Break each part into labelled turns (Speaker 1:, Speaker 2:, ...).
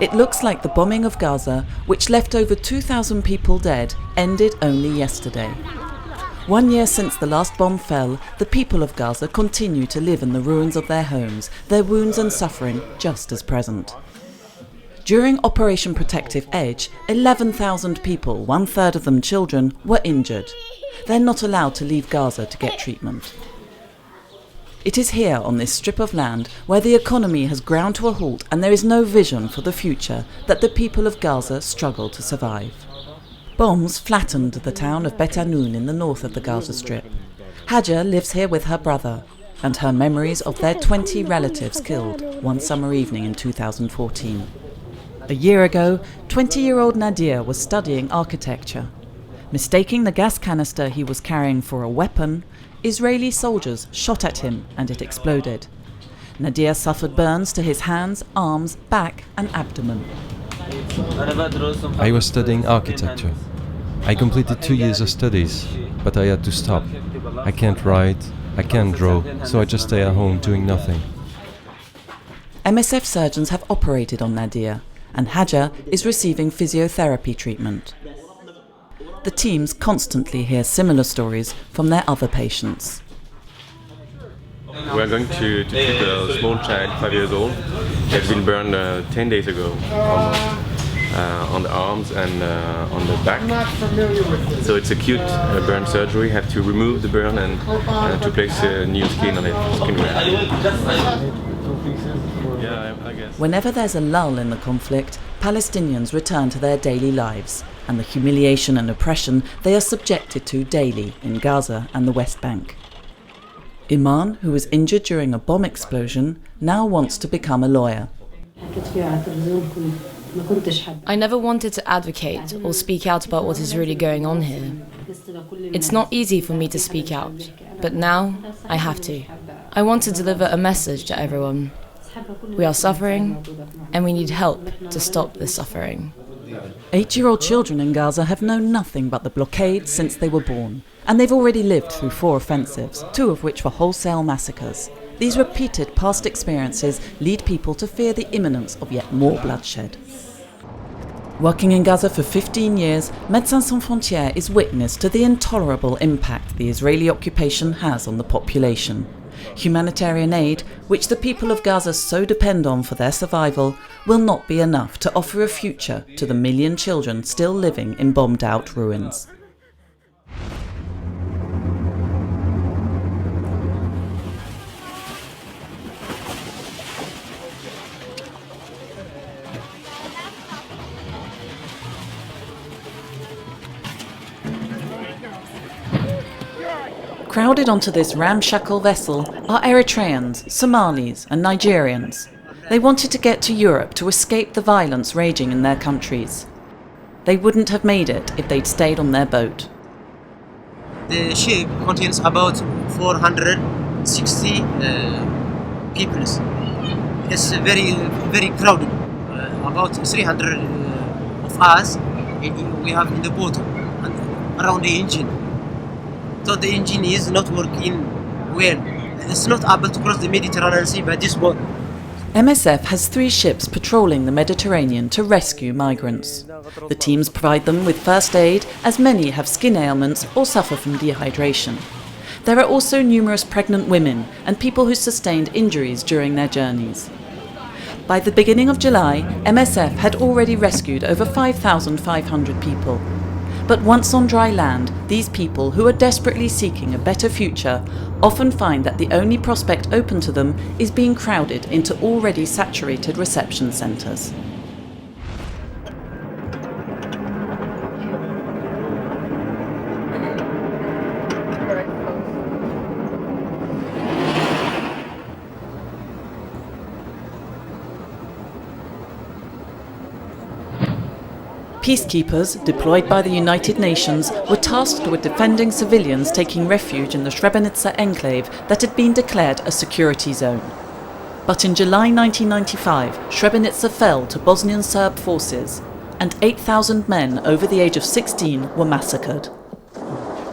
Speaker 1: It looks like the bombing of Gaza, which left over 2,000 people dead, ended only yesterday. 1 year since the last bomb fell, the people of Gaza continue to live in the ruins of their homes, their wounds and suffering just as present. During Operation Protective Edge, 11,000 people, 1/3 of them children, were injured. They're not allowed to leave Gaza to get treatment. It is here, on this strip of land, where the economy has ground to a halt and there is no vision for the future, that the people of Gaza struggle to survive. Bombs flattened the town of Bet Anoun in the north of the Gaza Strip. Hajar lives here with her brother, and her memories of their 20 relatives killed one summer evening in 2014. A year ago, 20-year-old Nadir was studying architecture. Mistaking the gas canister he was carrying for a weapon, Israeli soldiers shot at him and it exploded. Nadir suffered burns to his hands, arms, back and abdomen.
Speaker 2: I was studying architecture. I completed 2 years of studies, but I had to stop. I can't write, I can't draw, so I just stay at home doing nothing.
Speaker 1: MSF surgeons have operated on Nadir, and Hajar is receiving physiotherapy treatment. The teams constantly hear similar stories from their other patients.
Speaker 3: We are going to treat a small child, 5 years old. He had been burned 10 days ago, almost, on the arms and on the back. So it's acute burn surgery. Have to remove the burn and to place new skin on it, skin graft. Yeah, I guess.
Speaker 1: Whenever there's a lull in the conflict, Palestinians return to their daily lives and the humiliation and oppression they are subjected to daily in Gaza and the West Bank. Iman, who was injured during a bomb explosion, now wants to become a lawyer.
Speaker 4: I never wanted to advocate or speak out about what is really going on here. It's not easy for me to speak out, but now I have to. I want to deliver a message to everyone. We are suffering, and we need help to stop this suffering.
Speaker 1: 8-year-old children in Gaza have known nothing but the blockade since they were born, and they've already lived through 4 offensives, 2 of which were wholesale massacres. These repeated past experiences lead people to fear the imminence of yet more bloodshed. Working in Gaza for 15 years, Médecins Sans Frontières is witness to the intolerable impact the Israeli occupation has on the population. Humanitarian aid, which the people of Gaza so depend on for their survival, will not be enough to offer a future to the million children still living in bombed-out ruins. Crowded onto this ramshackle vessel are Eritreans, Somalis and Nigerians. They wanted to get to Europe to escape the violence raging in their countries. They wouldn't have made it if they'd stayed on their boat.
Speaker 5: The ship contains about 460 people. It's very, very crowded. About 300 of us we have in the boat and around the engine. So the engine is not working well. It's not able to cross the Mediterranean Sea by this boat.
Speaker 1: MSF has 3 ships patrolling the Mediterranean to rescue migrants. The teams provide them with first aid, as many have skin ailments or suffer from dehydration. There are also numerous pregnant women and people who sustained injuries during their journeys. By the beginning of July, MSF had already rescued over 5,500 people. But once on dry land, these people, who are desperately seeking a better future, often find that the only prospect open to them is being crowded into already saturated reception centres. Peacekeepers, deployed by the United Nations, were tasked with defending civilians taking refuge in the Srebrenica enclave that had been declared a security zone. But in July 1995, Srebrenica fell to Bosnian Serb forces, and 8,000 men over the age of 16 were massacred.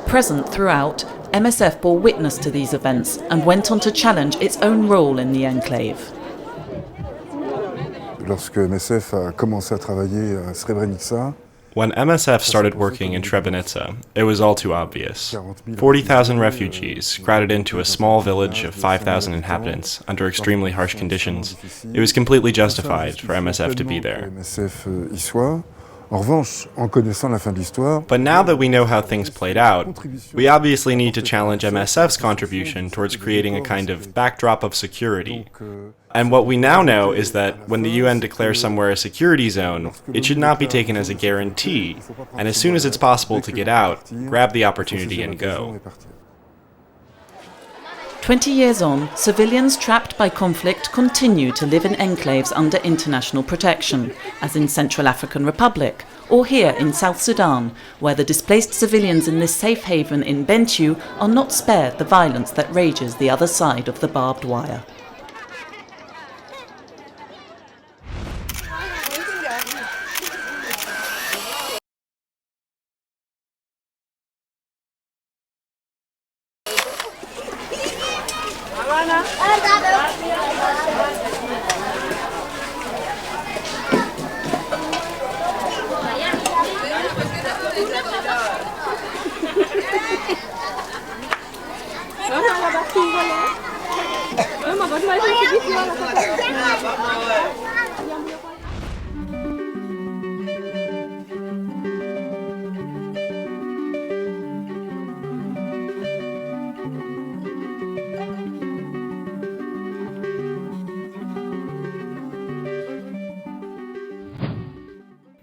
Speaker 1: Present throughout, MSF bore witness to these events and went on to challenge its own role in the enclave.
Speaker 6: lorsque MSF a commencé à travailler à Srebrenica.
Speaker 7: When MSF started working in Srebrenica, it was all too obvious. 40,000 refugees crowded into a small village of 5,000 inhabitants under extremely harsh conditions. It was completely justified for MSF to be there. But now that we know how things played out, we obviously need to challenge MSF's contribution towards creating a kind of backdrop of security. And what we now know is that when the UN declares somewhere a security zone, it should not be taken as a guarantee, and as soon as it's possible to get out, grab the opportunity and go.
Speaker 1: 20 years on, civilians trapped by conflict continue to live in enclaves under international protection, as in Central African Republic, or here in South Sudan, where the displaced civilians in this safe haven in Bentiu are not spared the violence that rages the other side of the barbed wire.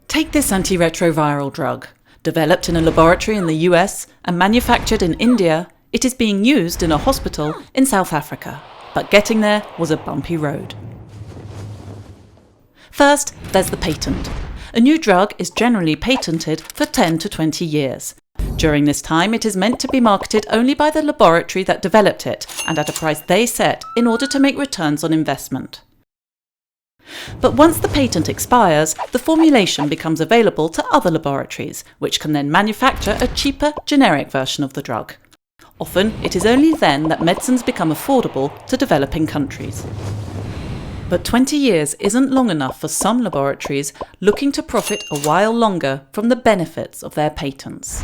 Speaker 1: Take this antiretroviral drug. Developed in a laboratory in the US and manufactured in India, it is being used in a hospital in South Africa. But getting there was a bumpy road. First, there's the patent. A new drug is generally patented for 10 to 20 years. During this time, it is meant to be marketed only by the laboratory that developed it and at a price they set in order to make returns on investment. But once the patent expires, the formulation becomes available to other laboratories, which can then manufacture a cheaper, generic version of the drug. Often, it is only then that medicines become affordable to developing countries. But 20 years isn't long enough for some laboratories looking to profit a while longer from the benefits of their patents.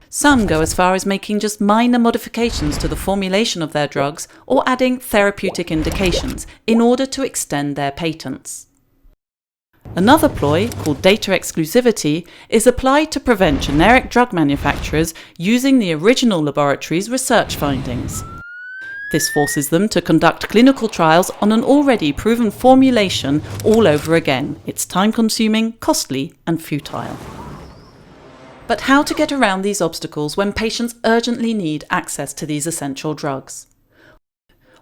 Speaker 1: Some go as far as making just minor modifications to the formulation of their drugs or adding therapeutic indications in order to extend their patents. Another ploy, called data exclusivity, is applied to prevent generic drug manufacturers using the original laboratory's research findings. This forces them to conduct clinical trials on an already proven formulation all over again. It's time-consuming, costly, and futile. But how to get around these obstacles when patients urgently need access to these essential drugs?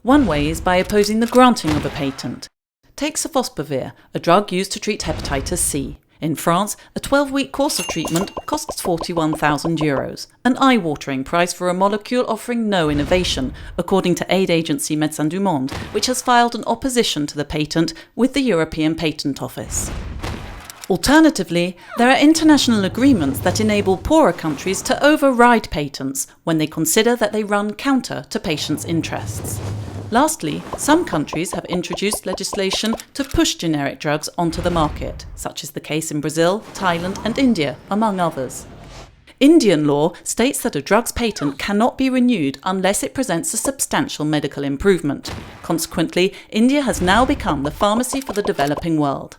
Speaker 1: One way is by opposing the granting of a patent. Take sofosbuvir, a drug used to treat hepatitis C. In France, a 12-week course of treatment costs €41,000, an eye-watering price for a molecule offering no innovation, according to aid agency Médecins du Monde, which has filed an opposition to the patent with the European Patent Office. Alternatively, there are international agreements that enable poorer countries to override patents when they consider that they run counter to patients' interests. Lastly, some countries have introduced legislation to push generic drugs onto the market, such is the case in Brazil, Thailand and India, among others. Indian law states that a drug's patent cannot be renewed unless it presents a substantial medical improvement. Consequently, India has now become the pharmacy for the developing world.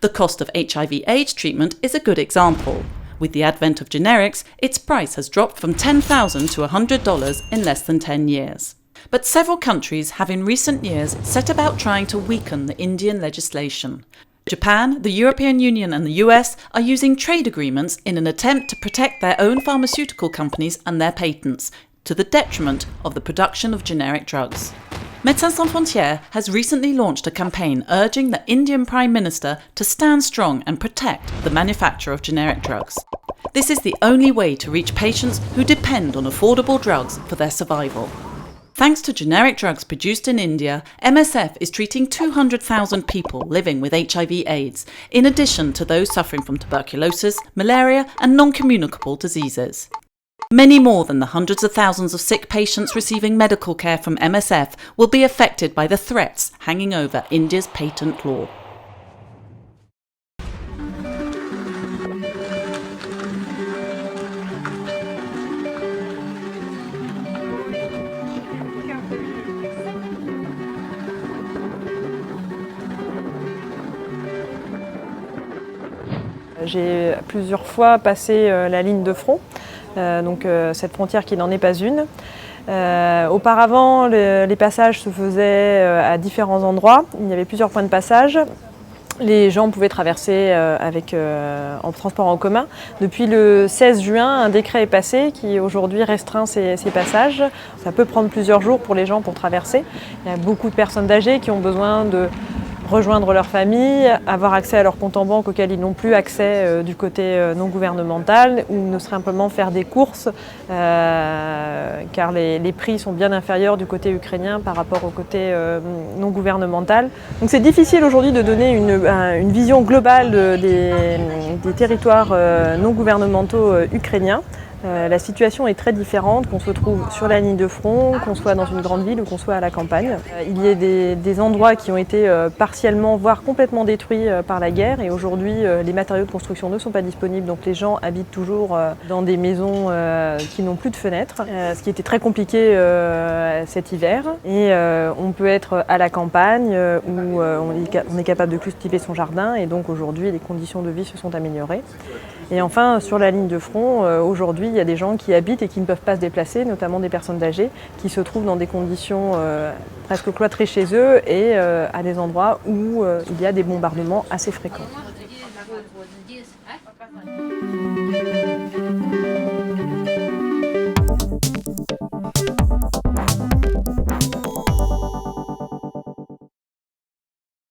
Speaker 1: The cost of HIV/AIDS treatment is a good example. With the advent of generics, its price has dropped from $10,000 to $100 in less than 10 years. But several countries have in recent years set about trying to weaken the Indian legislation. Japan, the European Union and the US are using trade agreements in an attempt to protect their own pharmaceutical companies and their patents, to the detriment of the production of generic drugs. Médecins Sans Frontières has recently launched a campaign urging the Indian Prime Minister to stand strong and protect the manufacture of generic drugs. This is the only way to reach patients who depend on affordable drugs for their survival. Thanks to generic drugs produced in India, MSF is treating 200,000 people living with HIV/AIDS, in addition to those suffering from tuberculosis, malaria and non-communicable diseases. Many more than the hundreds of thousands of sick patients receiving medical care from MSF will be affected by the threats hanging over India's patent law.
Speaker 8: J'ai plusieurs fois passé la ligne de front, donc cette frontière qui n'en est pas une. Auparavant, les passages se faisaient à différents endroits. Il y avait plusieurs points de passage. Les gens pouvaient traverser en transport en commun. Depuis le 16 juin, un décret est passé qui aujourd'hui restreint ces passages. Ça peut prendre plusieurs jours pour les gens pour traverser. Il y a beaucoup de personnes âgées qui ont besoin de rejoindre leur famille, avoir accès à leur compte en banque auquel ils n'ont plus accès du côté non gouvernemental, ou ne simplement faire des courses car les prix sont bien inférieurs du côté ukrainien par rapport au côté non gouvernemental. Donc c'est difficile aujourd'hui de donner une vision globale des territoires non gouvernementaux ukrainiens. La situation est très différente, qu'on se trouve sur la ligne de front, qu'on soit dans une grande ville ou qu'on soit à la campagne. Il y a des endroits qui ont été partiellement, voire complètement détruits par la guerre, et aujourd'hui les matériaux de construction ne sont pas disponibles, donc les gens habitent toujours dans des maisons qui n'ont plus de fenêtres, ce qui était très compliqué cet hiver. Et on peut être à la campagne où on est capable de cultiver son jardin, et donc aujourd'hui les conditions de vie se sont améliorées. Et enfin, sur la ligne de front, aujourd'hui, il y a des gens qui habitent et qui ne peuvent pas se déplacer, notamment des personnes âgées, qui se trouvent dans des conditions presque cloîtrées chez eux et à des endroits où il y a des bombardements assez fréquents.